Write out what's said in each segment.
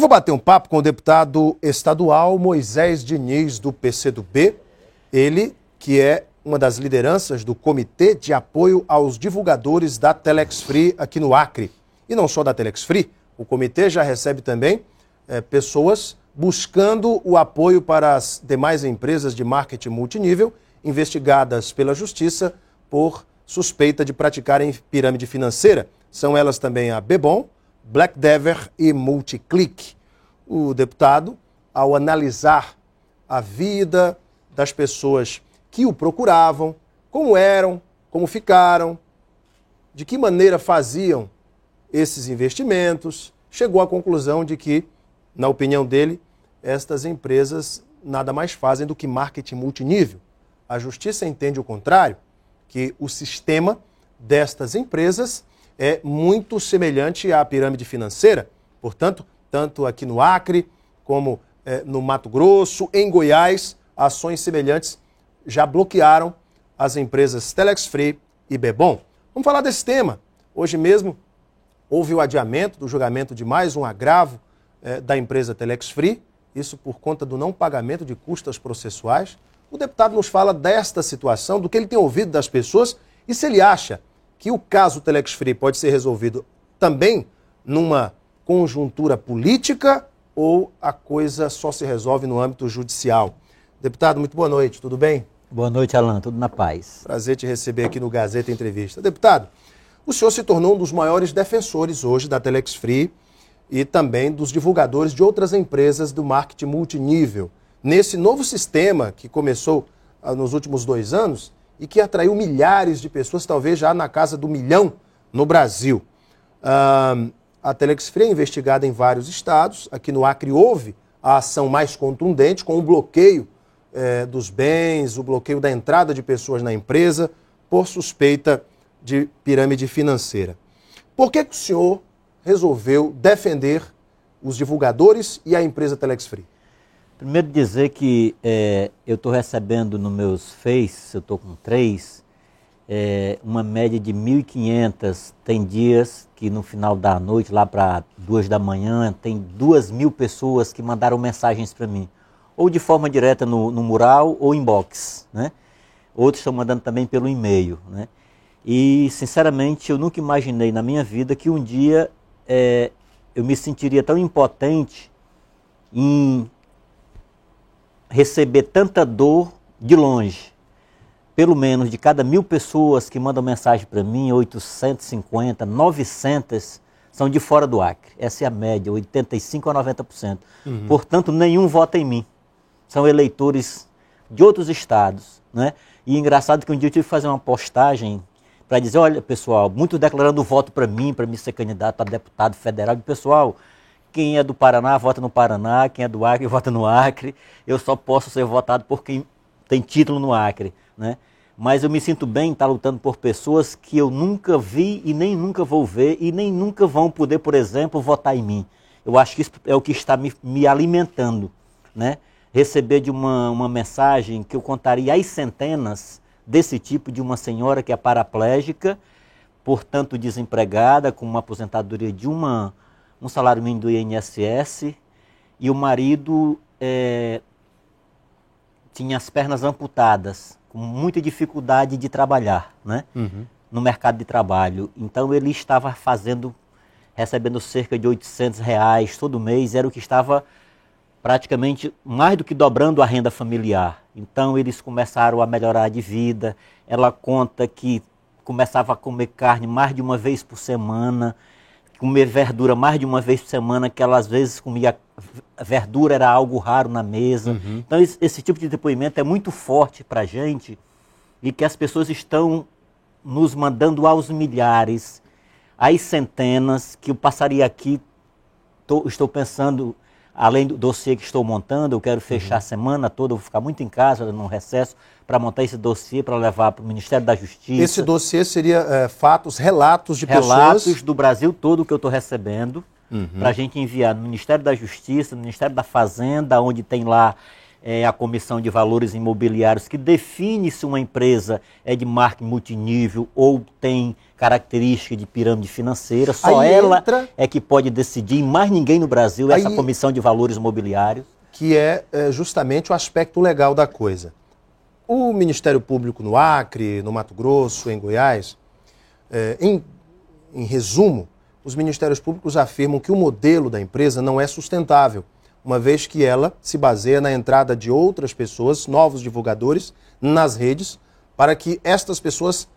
vou bater um papo com o deputado estadual Moisés Diniz, do PCdoB, ele que é uma das lideranças do Comitê de Apoio aos Divulgadores da Telex Free aqui no Acre. E não só da Telex Free, o comitê já recebe também pessoas buscando o apoio para as demais empresas de marketing multinível investigadas pela Justiça por suspeita de praticarem pirâmide financeira. São elas também a Bebom, Black Dever e Multiclick. O deputado, ao analisar a vida das pessoas que o procuravam, como eram, como ficaram, de que maneira faziam esses investimentos, chegou à conclusão de que, na opinião dele, estas empresas nada mais fazem do que marketing multinível. A Justiça entende o contrário, que o sistema destas empresas é muito semelhante à pirâmide financeira. Portanto, tanto aqui no Acre, como no Mato Grosso, em Goiás, ações semelhantes já bloquearam as empresas Telex Free e Bebom. Vamos falar desse tema. Hoje mesmo houve o adiamento do julgamento de mais um agravo da empresa Telex Free, isso por conta do não pagamento de custas processuais. O deputado nos fala desta situação, do que ele tem ouvido das pessoas e se ele acha que o caso Telex Free pode ser resolvido também numa conjuntura política ou a coisa só se resolve no âmbito judicial. Deputado, muito boa noite, tudo bem? Boa noite, Alan, tudo na paz. Prazer te receber aqui no Gazeta Entrevista. Deputado, o senhor se tornou um dos maiores defensores hoje da Telex Free e também dos divulgadores de outras empresas do marketing multinível, nesse novo sistema que começou nos últimos 2 anos e que atraiu milhares de pessoas, talvez já na casa do 1 milhão no Brasil. A Telex Free é investigada em vários estados. Aqui no Acre houve a ação mais contundente, com o bloqueio dos bens, o bloqueio da entrada de pessoas na empresa por suspeita de pirâmide financeira. Por que o senhor resolveu defender os divulgadores e a empresa Telex Free? Primeiro dizer que eu estou recebendo nos meus Face, eu estou com 3, uma média de 1.500. Tem dias que no final da noite, lá para 2 da manhã, tem 2.000 pessoas que mandaram mensagens para mim. Ou de forma direta no mural ou inbox, né? Outros estão mandando também pelo e-mail, né? E, sinceramente, eu nunca imaginei na minha vida que um dia eu me sentiria tão impotente em receber tanta dor de longe. Pelo menos de cada 1.000 pessoas que mandam mensagem para mim, 850, 900 são de fora do Acre. Essa é a média, 85% a 90%. Portanto, nenhum vota em mim. São eleitores de outros estados, né? E é engraçado que um dia eu tive que fazer uma postagem para dizer, olha, pessoal, muitos declarando voto para mim ser candidato a deputado federal. E, pessoal, quem é do Paraná, vota no Paraná. Quem é do Acre, vota no Acre. Eu só posso ser votado por quem tem título no Acre, né? Mas eu me sinto bem em estar lutando por pessoas que eu nunca vi e nem nunca vou ver e nem nunca vão poder, por exemplo, votar em mim. Eu acho que isso é o que está me alimentando, né? Receber de uma mensagem que eu contaria às centenas desse tipo, de uma senhora que é paraplégica, portanto desempregada, com uma aposentadoria de um salário mínimo do INSS, e o marido tinha as pernas amputadas, com muita dificuldade de trabalhar, né? No mercado de trabalho. Então ele estava recebendo cerca de R$800 todo mês, era o que estava praticamente mais do que dobrando a renda familiar. Então eles começaram a melhorar de vida. Ela conta que começava a comer carne mais de uma vez por semana, comer verdura mais de uma vez por semana, que ela às vezes comia verdura, era algo raro na mesa. Então esse tipo de depoimento é muito forte para a gente e que as pessoas estão nos mandando aos milhares, às centenas, que eu passaria aqui, estou pensando, além do dossiê que estou montando, eu quero fechar a semana toda, eu vou ficar muito em casa, no recesso, para montar esse dossiê, para levar para o Ministério da Justiça. Esse dossiê seria fatos, relatos de pessoas... Relatos do Brasil todo que eu estou recebendo, para a gente enviar no Ministério da Justiça, no Ministério da Fazenda, onde tem lá a Comissão de Valores Imobiliários, que define se uma empresa é de marketing multinível ou tem característica de pirâmide financeira. Só ela é que pode decidir, mais ninguém no Brasil, essa Comissão de Valores Imobiliários. Que é justamente o aspecto legal da coisa. O Ministério Público no Acre, no Mato Grosso, em Goiás, em resumo, os Ministérios Públicos afirmam que o modelo da empresa não é sustentável, uma vez que ela se baseia na entrada de outras pessoas, novos divulgadores, nas redes, para que estas pessoas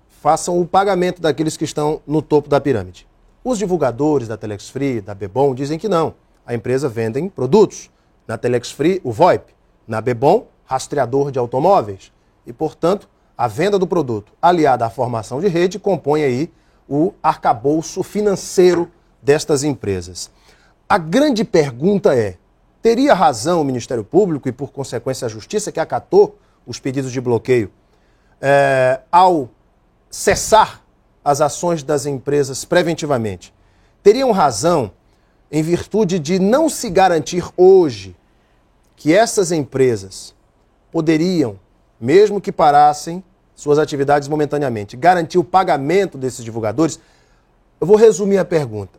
façam o pagamento daqueles que estão no topo da pirâmide. Os divulgadores da Telex Free, da Bebom, dizem que não. A empresa vende produtos. Na Telex Free, o VoIP. Na Bebom, rastreador de automóveis. E, portanto, a venda do produto, aliada à formação de rede, compõe aí o arcabouço financeiro destas empresas. A grande pergunta é, teria razão o Ministério Público e, por consequência, a Justiça, que acatou os pedidos de bloqueio, ao cessar as ações das empresas preventivamente? Teriam razão em virtude de não se garantir hoje que essas empresas poderiam, mesmo que parassem suas atividades momentaneamente, garantir o pagamento desses divulgadores? Eu vou resumir a pergunta.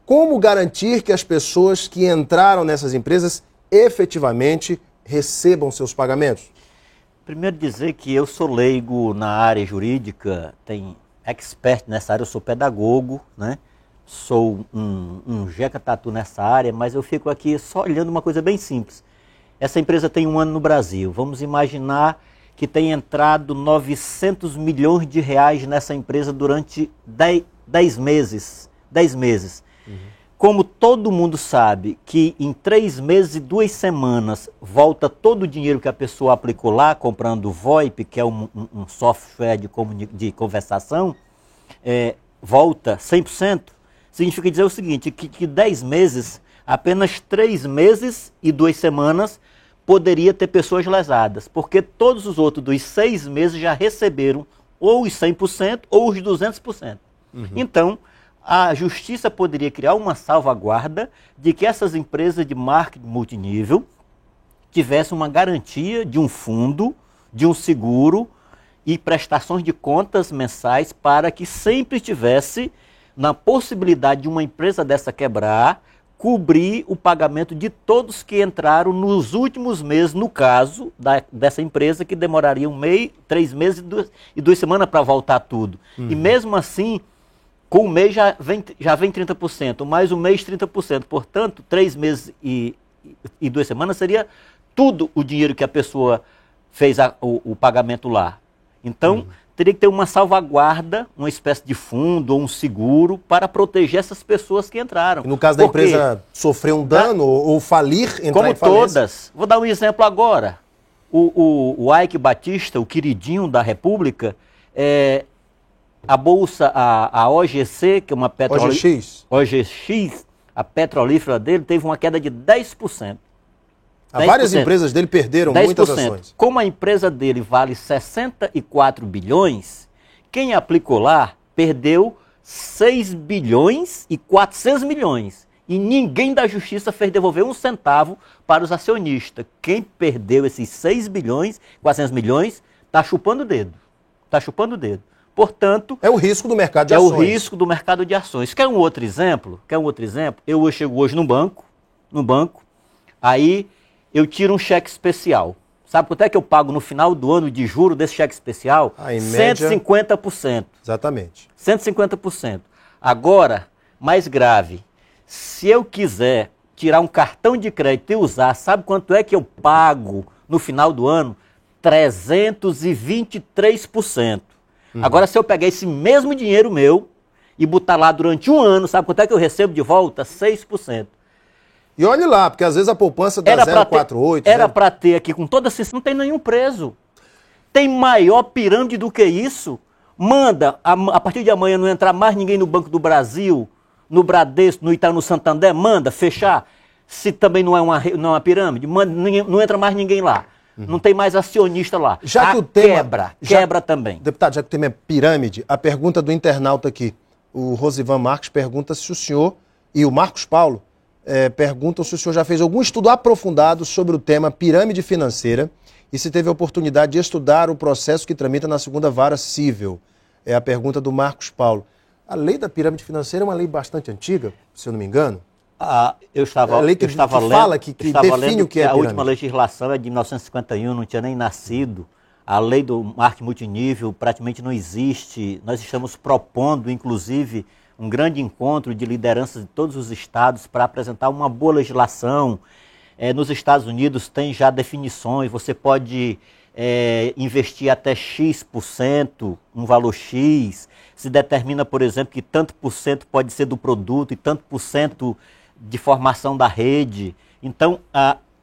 Como garantir que as pessoas que entraram nessas empresas efetivamente recebam seus pagamentos? Primeiro dizer que eu sou leigo na área jurídica, tem expert nessa área, eu sou pedagogo, né? Sou um jeca tatu nessa área, mas eu fico aqui só olhando uma coisa bem simples. Essa empresa tem 1 ano no Brasil. Vamos imaginar que tem entrado 900 milhões de reais nessa empresa durante 10 meses. 10 meses. Como todo mundo sabe que em 3 meses e 2 semanas volta todo o dinheiro que a pessoa aplicou lá, comprando o VoIP, que é um software de conversação, volta 100%, significa dizer o seguinte, que 10 meses, apenas 3 meses e 2 semanas poderia ter pessoas lesadas, porque todos os outros dos 6 meses já receberam ou os 100% ou os 200%. Então, a Justiça poderia criar uma salvaguarda de que essas empresas de marketing multinível tivessem uma garantia de um fundo, de um seguro e prestações de contas mensais para que sempre tivesse, na possibilidade de uma empresa dessa quebrar, cobrir o pagamento de todos que entraram nos últimos meses, no caso dessa empresa, que demoraria 3 meses e 2 semanas para voltar tudo. E mesmo assim, com o mês já vem 30%, mais um mês 30%. Portanto, 3 meses e 2 semanas seria tudo o dinheiro que a pessoa fez o pagamento lá. Então, teria que ter uma salvaguarda, uma espécie de fundo ou um seguro para proteger essas pessoas que entraram. E no caso da empresa sofrer um dano ou falir, entrar em falência? Como todas. Vou dar um exemplo agora. O Ike Batista, o queridinho da República, a bolsa, a OGC, que é uma petrolífera... OGX, a petrolífera dele, teve uma queda de 10%. Várias empresas dele perderam 10%. Muitas ações. Como a empresa dele vale 64 bilhões, quem aplicou lá perdeu 6 bilhões e 400 milhões. E ninguém da Justiça fez devolver 1 centavo para os acionistas. Quem perdeu esses 6 bilhões, 400 milhões, está chupando o dedo. Está chupando o dedo. Portanto... É o risco do mercado de ações. É o risco do mercado de ações. Quer um outro exemplo? Eu chego hoje no banco, aí eu tiro um cheque especial. Sabe quanto é que eu pago no final do ano de juros desse cheque especial? Em média, 150%. Exatamente. 150%. Agora, mais grave, se eu quiser tirar um cartão de crédito e usar, sabe quanto é que eu pago no final do ano? 323%. Agora, se eu pegar esse mesmo dinheiro meu e botar lá durante 1 ano, sabe quanto é que eu recebo de volta? 6%. E olhe lá, porque às vezes a poupança dá 0,48. Era para ter aqui, com toda a... Não tem nenhum preso. Tem maior pirâmide do que isso. Manda, a partir de amanhã, não entrar mais ninguém no Banco do Brasil, no Bradesco, no Itaú, no Santander, manda fechar. Se também não é uma pirâmide, manda, não entra mais ninguém lá. Não tem mais acionista lá. Já que o tema quebra também. Deputado, já que o tema é pirâmide, a pergunta do internauta aqui, o Rosivan Marques pergunta se o senhor e o Marcos Paulo perguntam se o senhor já fez algum estudo aprofundado sobre o tema pirâmide financeira e se teve a oportunidade de estudar o processo que tramita na segunda vara civil. É a pergunta do Marcos Paulo. A lei da pirâmide financeira é uma lei bastante antiga, se eu não me engano. Eu estava lendo define o que é a última legislação é de 1951, não tinha nem nascido. A lei do marketing multinível praticamente não existe. Nós estamos propondo, inclusive, um grande encontro de lideranças de todos os estados para apresentar uma boa legislação. Nos Estados Unidos tem já definições, você pode investir até X%, um valor X. Se determina, por exemplo, que tanto por cento pode ser do produto e tanto por cento de formação da rede. Então,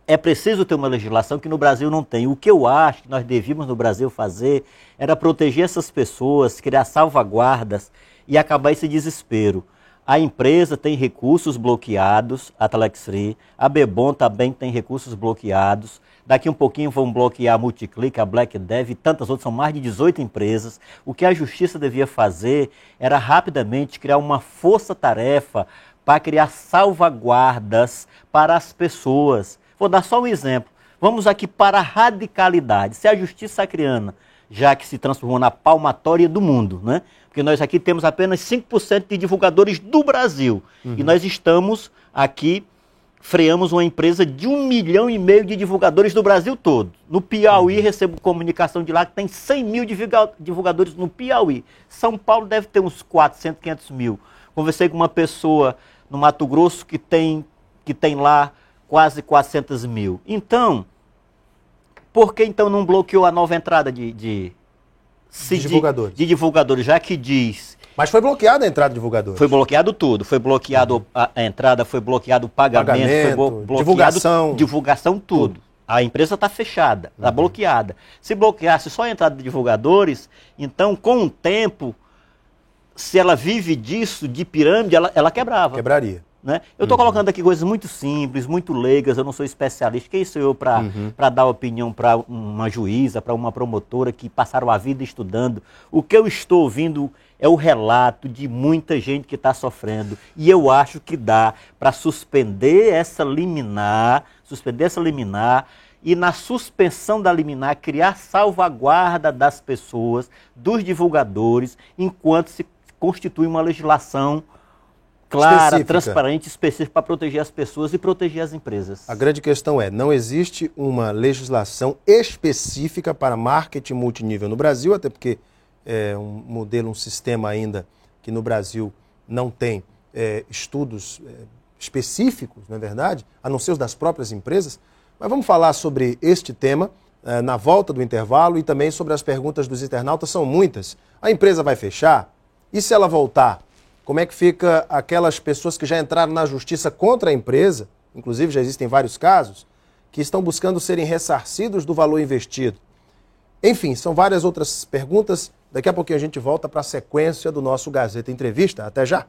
é preciso ter uma legislação que no Brasil não tem. O que eu acho que nós devíamos no Brasil fazer era proteger essas pessoas, criar salvaguardas e acabar esse desespero. A empresa tem recursos bloqueados, a Telex Free, a Bebom também tem recursos bloqueados. Daqui um pouquinho vão bloquear a Multiclick, a Black Dev e tantas outras, são mais de 18 empresas. O que a Justiça devia fazer era rapidamente criar uma força-tarefa para criar salvaguardas para as pessoas. Vou dar só um exemplo. Vamos aqui para a radicalidade. Se a Justiça Acreana, já que se transformou na palmatória do mundo, né? Porque nós aqui temos apenas 5% de divulgadores do Brasil. E nós estamos aqui, freamos uma empresa de 1,5 milhão de divulgadores do Brasil todo. No Piauí, recebo comunicação de lá que tem 100 mil divulgadores no Piauí. São Paulo deve ter uns 400, 500 mil. Conversei com uma pessoa no Mato Grosso que tem lá quase 400 mil. Então, por que então não bloqueou a nova entrada de divulgadores? Já que diz... Mas foi bloqueada a entrada de divulgadores. Foi bloqueado tudo. Foi bloqueado a entrada, foi bloqueado o pagamento, foi bloqueado divulgação, tudo. A empresa está fechada, está bloqueada. Se bloqueasse só a entrada de divulgadores, então, com o tempo, se ela vive disso, de pirâmide, ela quebrava. Quebraria. Né? Eu estou colocando aqui coisas muito simples, muito leigas, eu não sou especialista. Quem sou eu para dar opinião para uma juíza, para uma promotora que passaram a vida estudando? O que eu estou ouvindo é o relato de muita gente que está sofrendo. E eu acho que dá para suspender essa liminar e na suspensão da liminar criar salvaguarda das pessoas, dos divulgadores, enquanto se constitui uma legislação clara, específica, transparente, específica para proteger as pessoas e proteger as empresas. A grande questão não existe uma legislação específica para marketing multinível no Brasil, até porque é um modelo, um sistema ainda que no Brasil não tem estudos específicos, não é verdade? A não ser os das próprias empresas. Mas vamos falar sobre este tema na volta do intervalo e também sobre as perguntas dos internautas, são muitas. A empresa vai fechar? E se ela voltar? Como é que fica aquelas pessoas que já entraram na justiça contra a empresa, inclusive já existem vários casos, que estão buscando serem ressarcidos do valor investido? Enfim, são várias outras perguntas. Daqui a pouquinho a gente volta para a sequência do nosso Gazeta Entrevista. Até já!